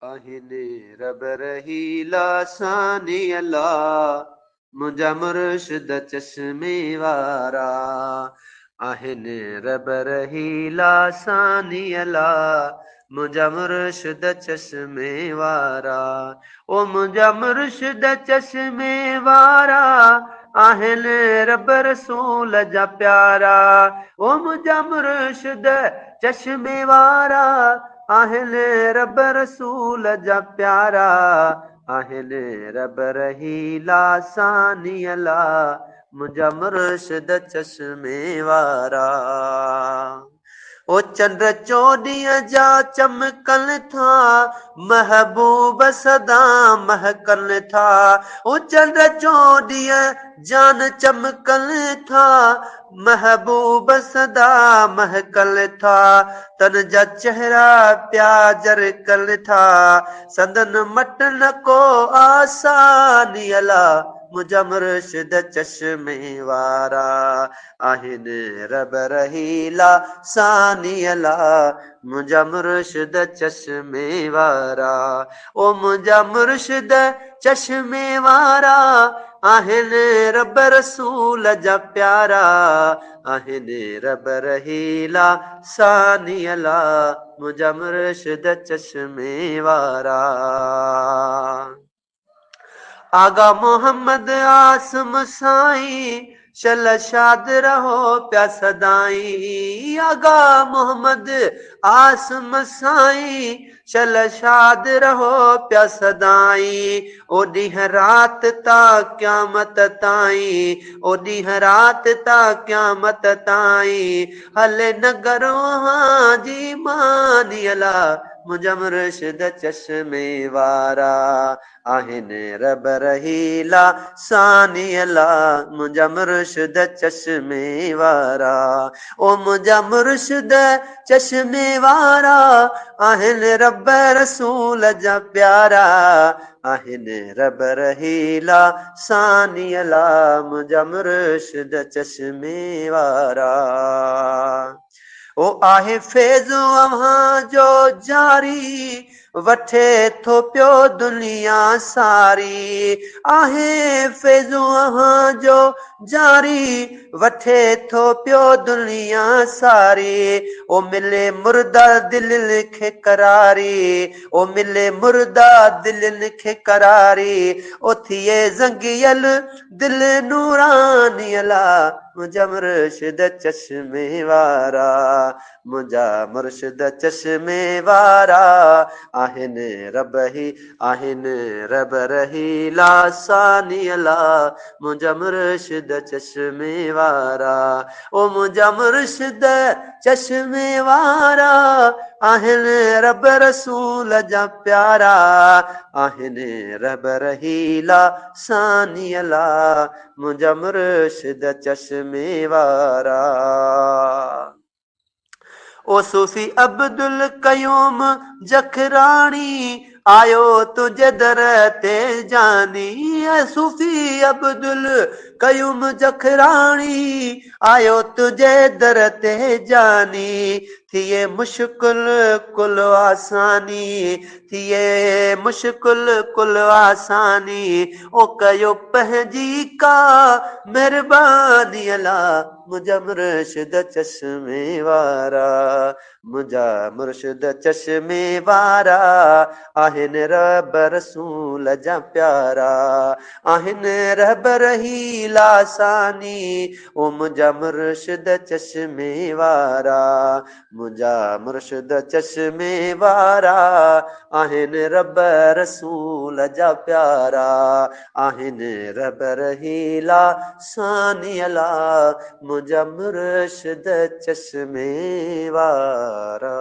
आहिनि रब रहीला सानी अला मुंहिंजा मुर्शिद चश्मे वारा आहिनि रब रहीला सानी अला मुंहिंजा मुर्शिद चश्मे वारा ओ मुंहिंजा मुर्शिद चश्मे वारा आहिनि रब रसूल जा प्यारा ओ मुंहिंजा मुर्शिद चश्मे वारा आहिनि रब रसूल जा प्यारा आहिनि रब रहीला सानी अला मुंहिंजा मुर्शिद चश्मे वारा ओ चंद्र चोॾींहं जा चमकनि था महबूब सदा महकनि था ओ चंद्र चोॾींहं जान चमकनि था महबूब सदा महकनि था तन जा चेहरा प्याजर कनि था संदन मट न को आसानी अला मुंहिंजा मुर्शिद चश्मे वारा आहिनि रब रहीला सानी अला मुंहिंजा मुर्शिद चश्मे वारा ओ मुंहिंजा मुर्शिद चश्मे वारा आहिनि रब रसूल जा प्यारा आहिनि रब रहीला सानी अला मुंहिंजा मुर्शिद चश्मे वारा आगा मोहम्मद आसम साईं शल शाद रहो प्या सदाई आगा मोहम्मद आसम साईं शल शाद रहो प्या सदाई ओ ॾींहं रात ता क़यामत ताईं ओ ॾींहं रात ता क़यामत ताईं हले नगर वहां जी मानी अला मुंहिंजा मुर्शिद चश्मे वारा आहिनि रब रहीला सानी अला मुंहिंजा मुर्शिद चश्मे वारा ओ मुंहिंजा मुर्शिद चश्मे वारा आहिनि रब रसूल जा प्यारा आहिनि रब रहीला सानी अला मुंहिंजा मुर्शिद चश्मे वारा ओ आहे फैज़ अव्हां जो जारी वठे थो पियो दुनिया सारी आहे फैज़ अव्हां जो जारी वठे थो पियो दुनिया सारी ओ मिले मुर्दा दिलनि खे करारी ओ मिले मुर्दा दिलनि खे करारी ओ थिए ज़ंगियल दिल नूरानी अला मुंहिंजा मुर्शिद चश्मे वारा मुंहिंजा मुर्शिद चश्मे वारा आहिनि रब रहीला सानी अला मुंहिंजा मुर्शिद चश्मे वारा ओ मुंहिंजा मुर्शिद चश्मे वारा आहिनि रब रसूल जा प्यारा आहिनि रब रहीला सानी अला मुंहिंजा मुर्शिद चश्मे वारा ओ सूफ़ी अब्दुल कयूम जखराणी आयो तुझे दर ते जानी सूफ़ी अब्दुल कयूम जखराणी आयो तुझे दर ते जानी थिए मुश्किल कुल आसानी थिए मुश्किल कुल आसानी ओ कयो पंहिंजी का महिरबानी अला मुंहिंजा मुर्शिद चश्मे वारा मुंहिंजा मुर्शिद चश्मे वारा आहिनि रब रसूल जा प्यारा आहिनि रब रहीला सानी ओ मुंहिंजा मुर्शिद चश्मे वारा मुंहिंजा मुर्शिद चश्मे वारा आहिनि रब रसूल जा प्यारा आहिनि रब रहीला सानी अला मुंहिंजा मुर्शिद चश्मे वारा